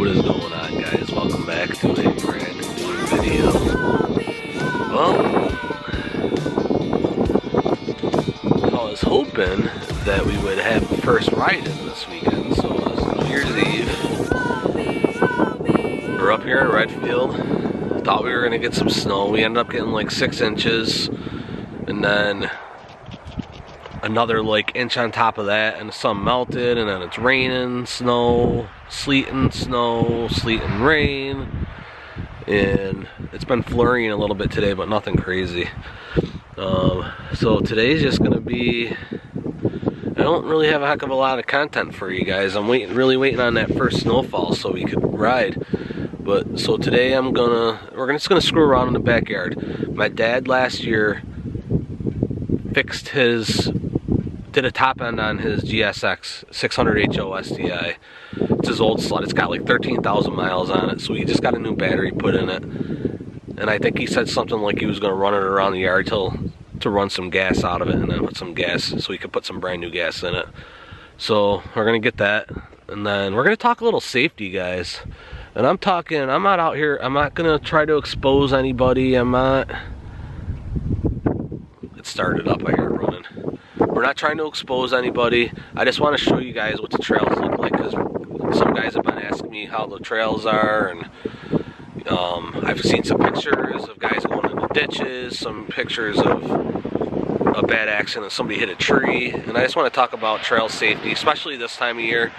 What is going on, guys? Welcome back to a brand new video. Well, I was hoping that we would have the first ride in this weekend, so it was New Year's Eve. We're up here in Redfield. Thought we were gonna get some snow. We ended up getting like 6 inches, and then another like inch on top of that, and the sun melted, and then it's raining, snow, sleet and snow, sleet and rain, and it's been flurrying a little bit today, but nothing crazy. So today's just gonna be, I don't really have a heck of a lot of content for you guys. I'm really waiting on that first snowfall so we could ride. But so today we're just gonna screw around in the backyard. My dad last year did a top end on his GSX 600 HO STI. It's his old sled. It's got like 13,000 miles on it, so he just got a new battery put in it. And I think he said something like he was going to run it around the yard to run some gas out of it, and then put some gas so he could put some brand new gas in it. So we're going to get that, and then we're going to talk a little safety, guys. And I'm not out here, I'm not going to try to expose anybody. It started up, I hear it running. We're not trying to expose anybody. I just want to show you guys what the trails look like, because some guys have been asking me how the trails are, and I've seen some pictures of guys going into ditches, some pictures of a bad accident, somebody hit a tree, and I just want to talk about trail safety, especially this time of year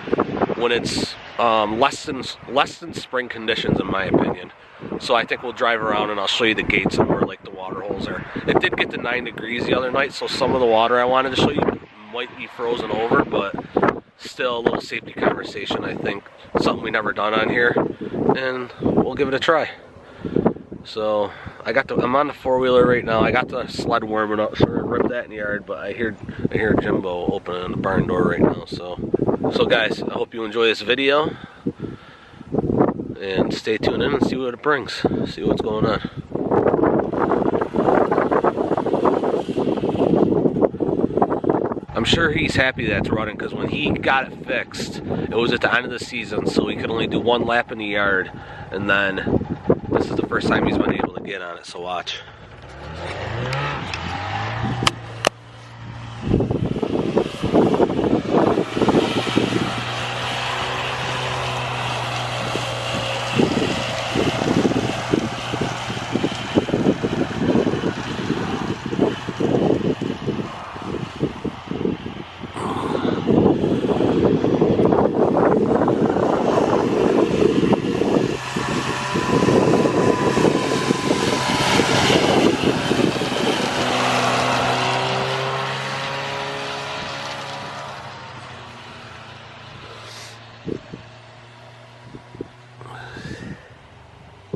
when it's less than spring conditions, in my opinion. So I think we'll drive around and I'll show you the gates and where like the water holes are. It did get to 9 degrees the other night, so some of the water I wanted to show you might be frozen over, but still a little safety conversation, I think. Something we never done on here, and we'll give it a try. So I'm on the 4-wheeler right now. I got the sled warming up, so I ripped that in the yard, but I hear Jimbo opening the barn door right now. So guys, I hope you enjoy this video, and stay tuned in and see what it brings. See what's going on. I'm sure he's happy that it's running, because when he got it fixed, it was at the end of the season, so he could only do 1 lap in the yard, and then this is the first time he's been able to get on it, so watch.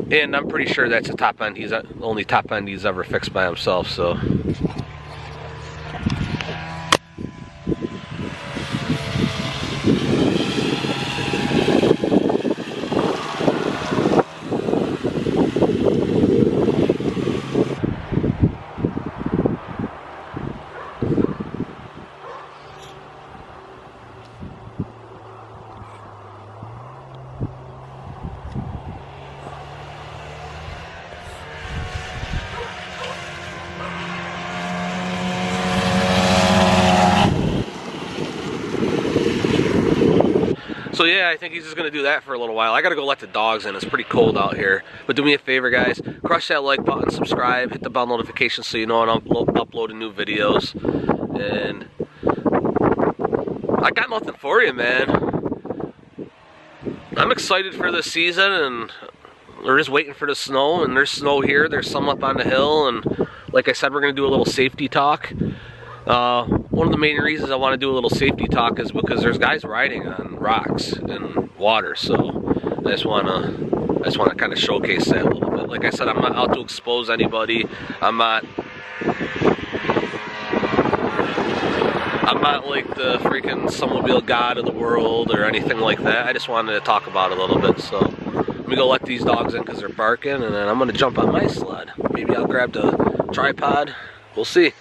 And I'm pretty sure that's the top end. The only top end he's ever fixed by himself, so. So yeah, I think he's just gonna do that for a little while. I gotta go let the dogs in. It's pretty cold out here. But do me a favor, guys. Crush that like button, subscribe, hit the bell notification so you know when I'm uploading new videos. And I got nothing for you, man. I'm excited for this season, and we're just waiting for the snow. And there's snow here. There's some up on the hill. And like I said, we're gonna do a little safety talk. One of the main reasons I want to do a little safety talk is because there's guys riding on rocks and water, so I just want to kind of showcase that a little bit. Like I said, I'm not out to expose anybody. I'm not like the freaking snowmobile god of the world or anything like that. I just wanted to talk about it a little bit. So let me go let these dogs in because they're barking, and then I'm gonna jump on my sled. Maybe I'll grab the tripod. We'll see.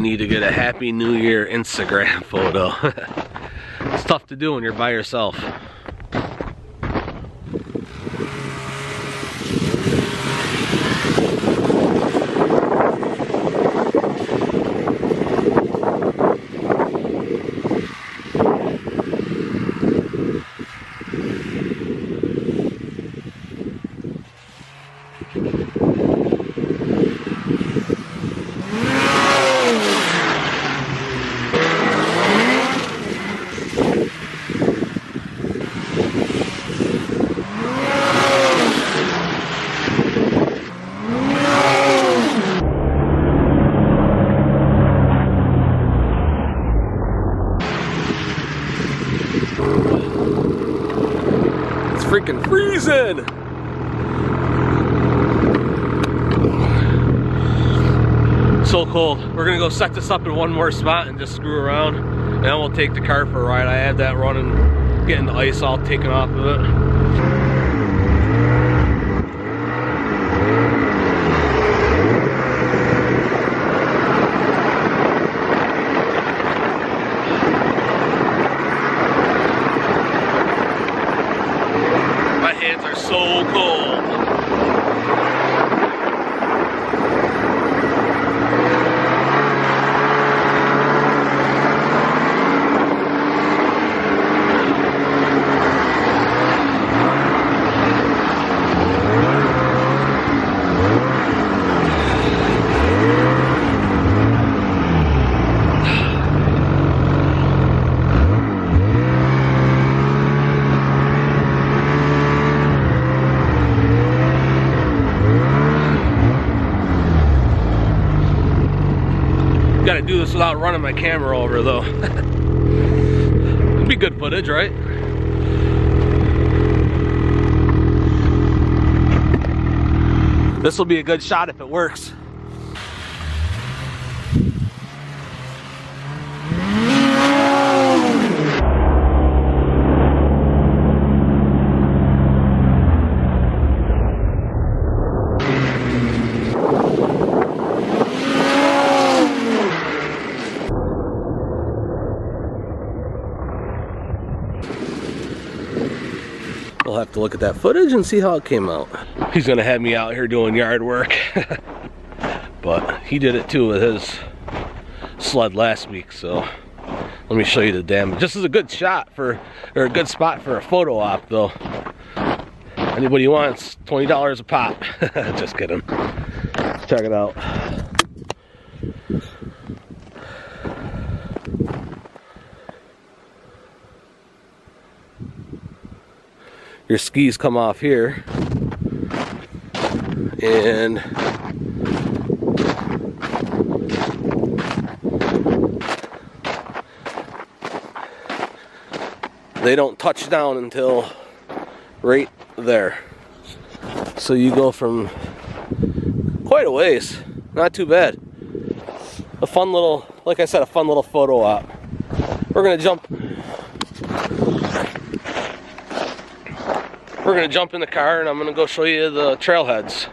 need to get a Happy New Year Instagram photo. It's tough to do when you're by yourself. Freaking freezing! So cold. We're gonna go set this up in one more spot and just screw around, and then we'll take the car for a ride. I had that running, getting the ice all taken off of it. So cold. Gotta do this without running my camera over though. It'd be good footage, right? This will be a good shot if it works. We'll have to look at that footage and see how it came out. He's gonna have me out here doing yard work. But he did it too with his sled last week, so let me show you the damage. This is a good shot for, or a good spot for a photo op though. Anybody wants, $20 a pop. Just kidding. Check it out. Your skis come off here, and they don't touch down until right there. So you go from quite a ways. Not too bad. A fun little, like I said, a fun little photo op. We're gonna jump in the car and I'm gonna go show you the trailheads,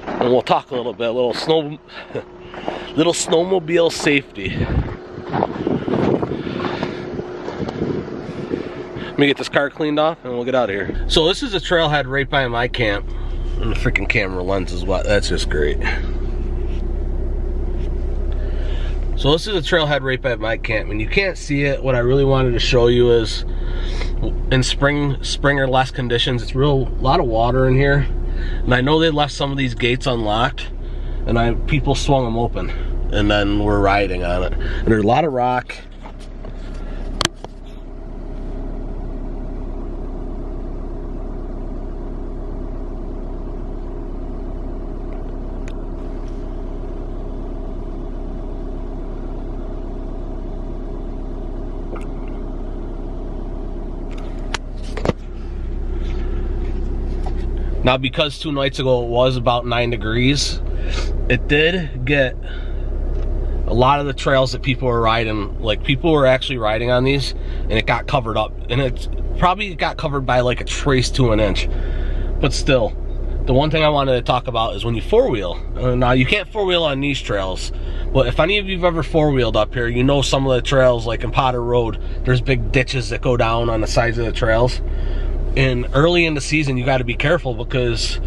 and we'll talk a little bit, little snowmobile safety. Let me get this car cleaned off and we'll get out of here. So this is a trailhead right by my camp, and the freaking camera lens is what, that's just great. So this is a trailhead right by my camp, and you can't see it. What I really wanted to show you is in spring or less conditions, it's a lot of water in here, and I know they left some of these gates unlocked, and people swung them open, and then we're riding on it, and there's a lot of rock. Now, because 2 nights ago it was about 9 degrees, it did get a lot of the trails that people were riding, like people were actually riding on these, and it got covered up, and it probably got covered by like a trace to an inch, but still, the one thing I wanted to talk about is when you four-wheel. Now, you can't four-wheel on these trails, but if any of you have ever four-wheeled up here, you know some of the trails, like in Potter Road, there's big ditches that go down on the sides of the trails. And early in the season, you got to be careful because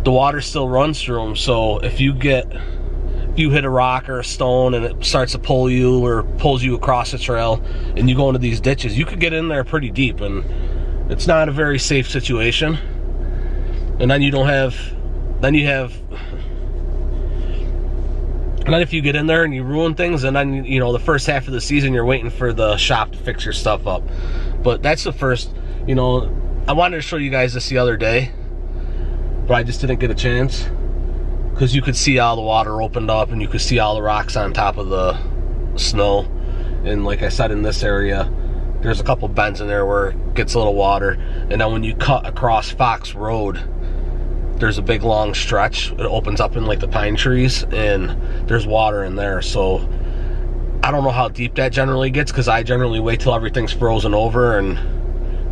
the water still runs through them. So if you hit a rock or a stone and it starts to pull you or pulls you across the trail and you go into these ditches, you could get in there pretty deep, and it's not a very safe situation. And then if you get in there and you ruin things, and then, you know, the first half of the season you're waiting for the shop to fix your stuff up. But that's the first, you know, I wanted to show you guys this the other day, but I just didn't get a chance because you could see all the water opened up and you could see all the rocks on top of the snow. And like I said, in this area, there's a couple bends in there where it gets a little water. And then when you cut across Fox Road, there's a big long stretch. It opens up in like the pine trees and there's water in there. So I don't know how deep that generally gets because I generally wait till everything's frozen over and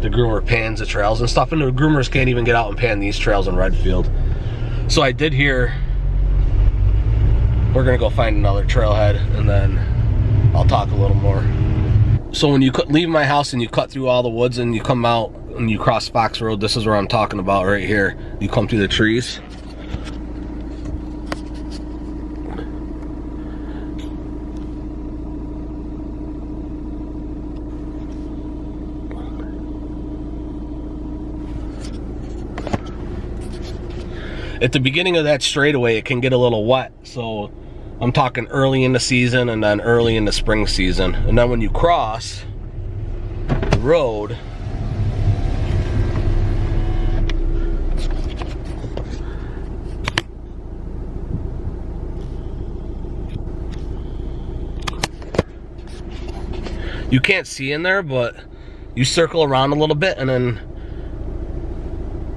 the groomer pans the trails and stuff. And the groomers can't even get out and pan these trails in Redfield. So I did hear we're gonna go find another trailhead and then I'll talk a little more. So when you leave my house and you cut through all the woods and you come out and you cross Fox Road, this is where I'm talking about right here. You come through the trees. At the beginning of that straightaway, it can get a little wet. So I'm talking early in the season and then early in the spring season. And then when you cross the road, you can't see in there, but you circle around a little bit and then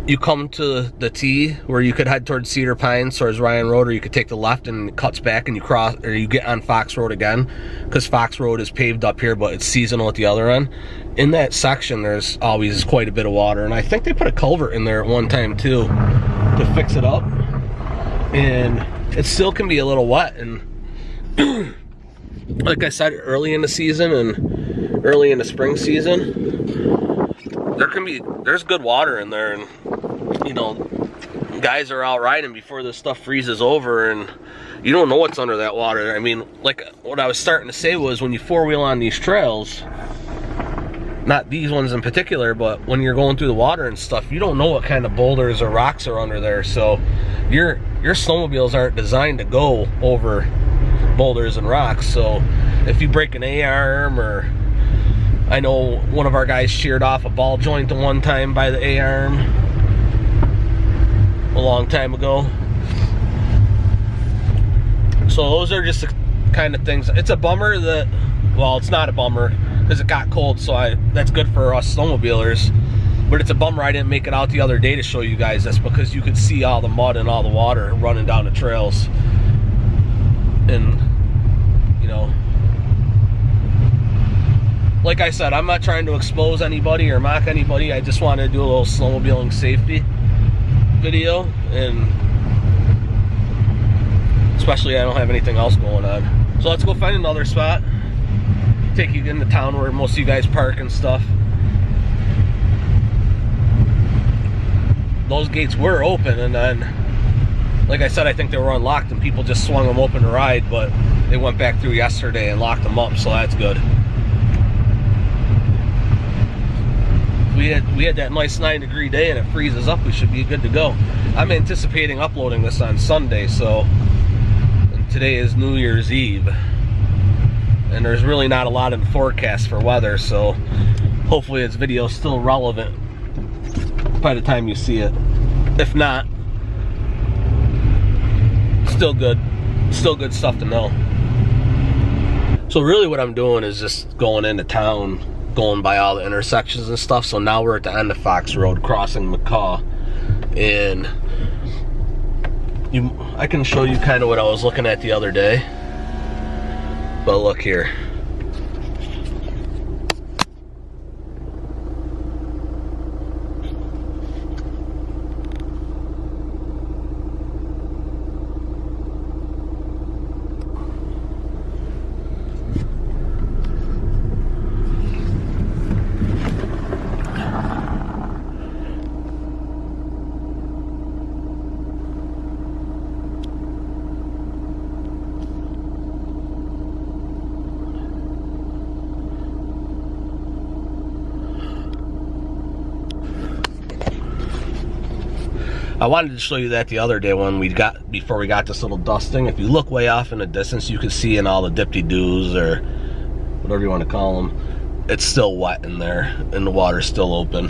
you come to the T where you could head towards Cedar Pines towards Ryan Road, or you could take the left and it cuts back and you cross, or you get on Fox Road again, because Fox Road is paved up here but it's seasonal at the other end. In that section there's always quite a bit of water, and I think they put a culvert in there at one time too to fix it up, and it still can be a little wet. And like I said, early in the season and early in the spring season, there's good water in there, and you know, guys are out riding before this stuff freezes over and you don't know what's under that water. I mean, like what I was starting to say was, when you four-wheel on these trails, not these ones in particular, but when you're going through the water and stuff, you don't know what kind of boulders or rocks are under there. So your snowmobiles aren't designed to go over boulders and rocks. So if you break an A-arm, or I know one of our guys sheared off a ball joint the one time by the A-arm a long time ago. So those are just the kind of things. It's a bummer that, well, it's not a bummer because it got cold, so that's good for us snowmobilers, but it's a bummer I didn't make it out the other day to show you guys this, because you could see all the mud and all the water running down the trails. And you know, like I said, I'm not trying to expose anybody or mock anybody. I just wanted to do a little snowmobiling safety video, and especially I don't have anything else going on. So let's go find another spot, take you into town where most of you guys park and stuff. Those gates were open, and then like I said, I think they were unlocked and people just swung them open to ride, but they went back through yesterday and locked them up, so that's good. We had that nice 9-degree day and it freezes up, we should be good to go. I'm anticipating uploading this on Sunday, so, and today is New Year's Eve, and there's really not a lot in the forecast for weather, so hopefully this video is still relevant by the time you see it. If not, still good stuff to know. So really what I'm doing is just going into town, going by all the intersections and stuff. So now we're at the end of Fox Road, crossing McCaw, and I can show you kind of what I was looking at the other day. But look here. I wanted to show you that the other day before we got this little dusting. If you look way off in the distance, you can see in all the dipty-doos, or whatever you want to call them, it's still wet in there and the water's still open.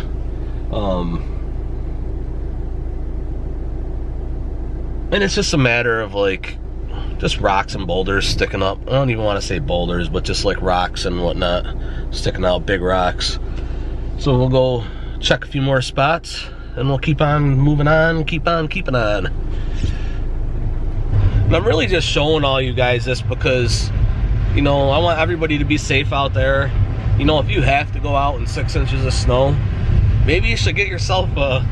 And it's just a matter of like just rocks and boulders sticking up. I don't even want to say boulders, but just like rocks and whatnot sticking out, big rocks. So we'll go check a few more spots and we'll keep on moving on, keep on keeping on. And I'm really just showing all you guys this because, you know, I want everybody to be safe out there. You know, if you have to go out in 6 inches of snow, maybe you should get yourself a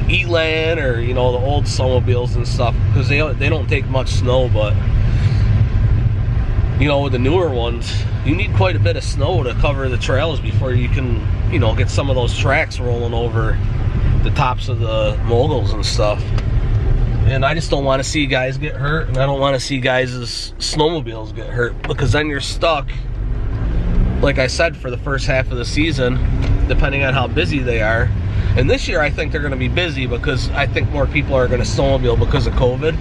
Elan, or, you know, the old snowmobiles and stuff, because they don't take much snow. But, you know, with the newer ones, you need quite a bit of snow to cover the trails before you can, you know, get some of those tracks rolling over the tops of the moguls and stuff. And I just don't want to see guys get hurt, and I don't want to see guys' snowmobiles get hurt, because then you're stuck, like I said, for the first half of the season, depending on how busy they are. And this year I think they're going to be busy because I think more people are going to snowmobile because of COVID.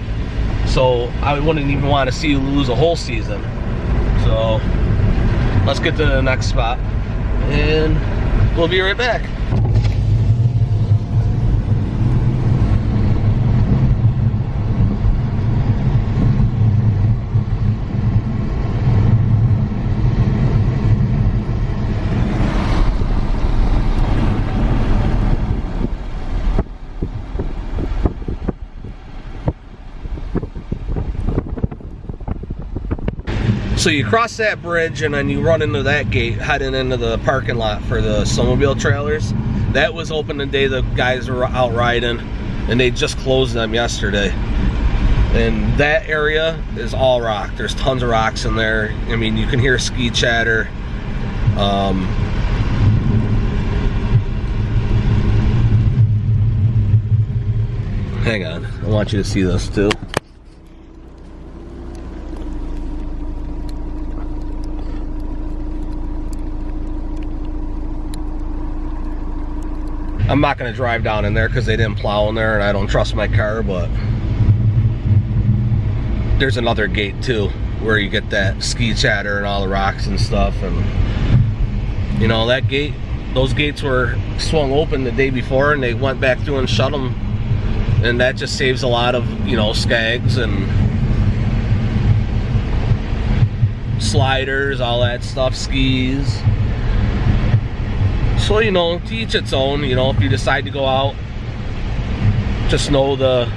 So I wouldn't even want to see you lose a whole season. So let's get to the next spot and we'll be right back. So you cross that bridge and then you run into that gate heading into the parking lot for the snowmobile trailers. That was open the day the guys were out riding, and they just closed them yesterday. And that area is all rock. There's tons of rocks in there. I mean, you can hear ski chatter. Hang on, I want you to see this too. I'm not going to drive down in there because they didn't plow in there and I don't trust my car, but there's another gate too where you get that ski chatter and all the rocks and stuff. And you know, that gate, those gates were swung open the day before and they went back through and shut them, and that just saves a lot of, you know, skags and sliders, all that stuff, skis. So, you know, to each its own. You know, if you decide to go out, just know the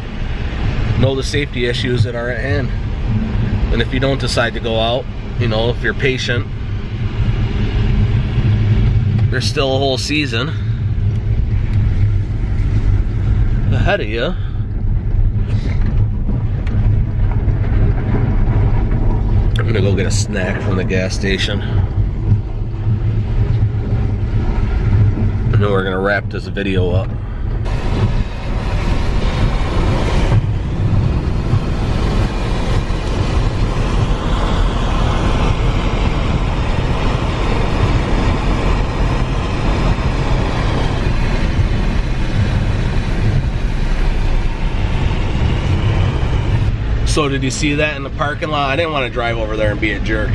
safety issues that are at hand. And if you don't decide to go out, you know, if you're patient, there's still a whole season ahead of you. I'm gonna go get a snack from the gas station. And then we're gonna wrap this video up. So did you see that in the parking lot? I didn't want to drive over there and be a jerk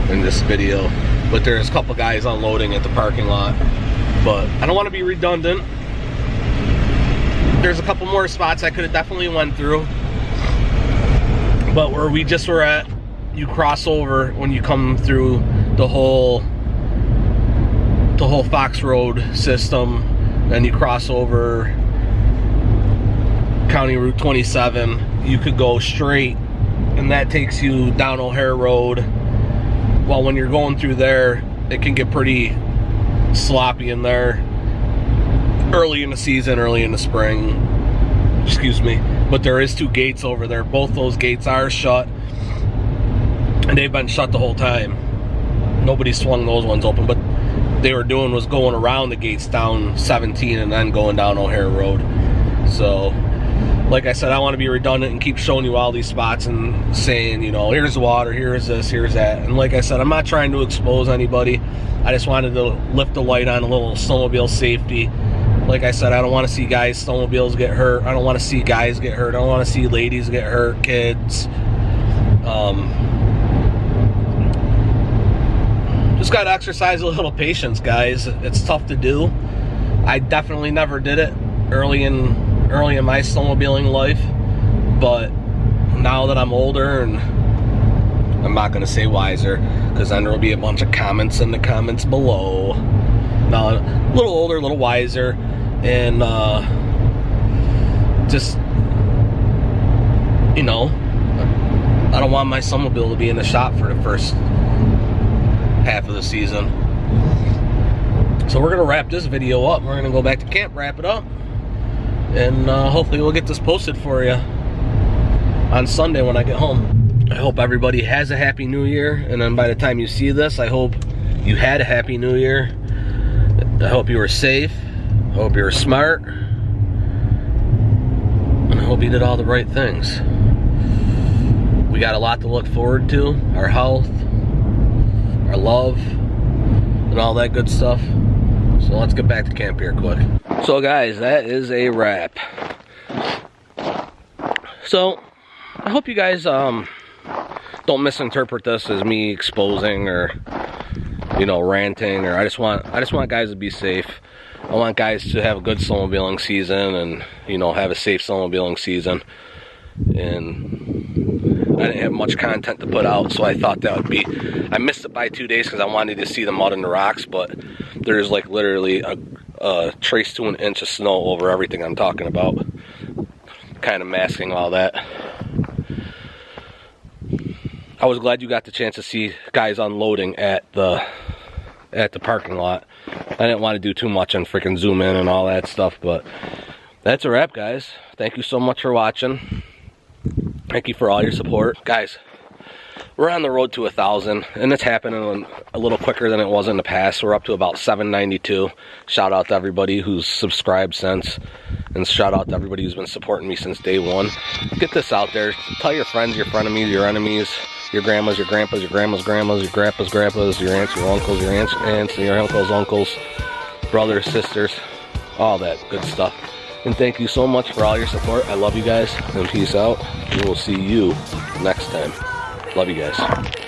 in this video, but there's a couple guys unloading at the parking lot. But I don't want to be redundant. There's a couple more spots I could have definitely went through, but where we just were at, you cross over when you come through the whole Fox Road system, and you cross over County Route 27. You could go straight, and that takes you down O'Hare Road. Well, when you're going through there, it can get pretty sloppy in there early in the season, early in the spring, excuse me. But there is two gates over there. Both those gates are shut, and they've been shut the whole time. Nobody swung those ones open, but they were doing was going around the gates down 17 and then going down O'Hare Road. So like I said, I want to be redundant and keep showing you all these spots and saying, you know, here's the water, here's this, here's that. And like I said, I'm not trying to expose anybody. I just wanted to lift the light on a little snowmobile safety Like I said, I don't want to see guys' snowmobiles get hurt. I don't want to see guys get hurt. I don't want to see ladies get hurt, kids. Just got to exercise a little patience, guys. It's tough to do. I definitely never did it early in my snowmobiling life, but now that I'm older, and I'm not going to say wiser, because then there'll be a bunch of comments in the comments below. Now, a little older, a little wiser, and just, you know, I don't want my snowmobile to be in the shop for the first half of the season. So we're gonna wrap this video up. We're gonna go back to camp, wrap it up, and hopefully we'll get this posted for you on Sunday when I get home. I hope everybody has a happy new year, and then by the time you see this, I hope you had a happy new year. I hope you were safe. I hope you were smart, and I hope you did all the right things. We got a lot to look forward to: our health, our love, and all that good stuff. So let's get back to camp here quick. So guys, that is a wrap. So I hope you guys don't misinterpret this as me exposing or, you know, ranting, or I just want guys to be safe. I want guys to have a good snowmobiling season, and, you know, have a safe snowmobiling season. And I didn't have much content to put out, so I thought that would be, I missed it by 2 days because I wanted to see the mud and the rocks, but there's like literally a trace to an inch of snow over everything I'm talking about, kind of masking all that. I was glad you got the chance to see guys unloading at the parking lot. I didn't want to do too much and freaking zoom in and all that stuff, but that's a wrap, guys. Thank you so much for watching. Thank you for all your support. Guys, we're on the road to 1,000, and it's happening a little quicker than it was in the past. We're up to about 792. Shout out to everybody who's subscribed since, and shout out to everybody who's been supporting me since day one. Get this out there. Tell your friends, your frenemies, your enemies, your grandmas, your grandpas, your grandmas' grandmas, your grandpas' grandpas, your aunts, your uncles, your aunts, and your uncles' uncles, brothers, sisters, all that good stuff. And thank you so much for all your support. I love you guys, and peace out. We will see you next time. Love you guys.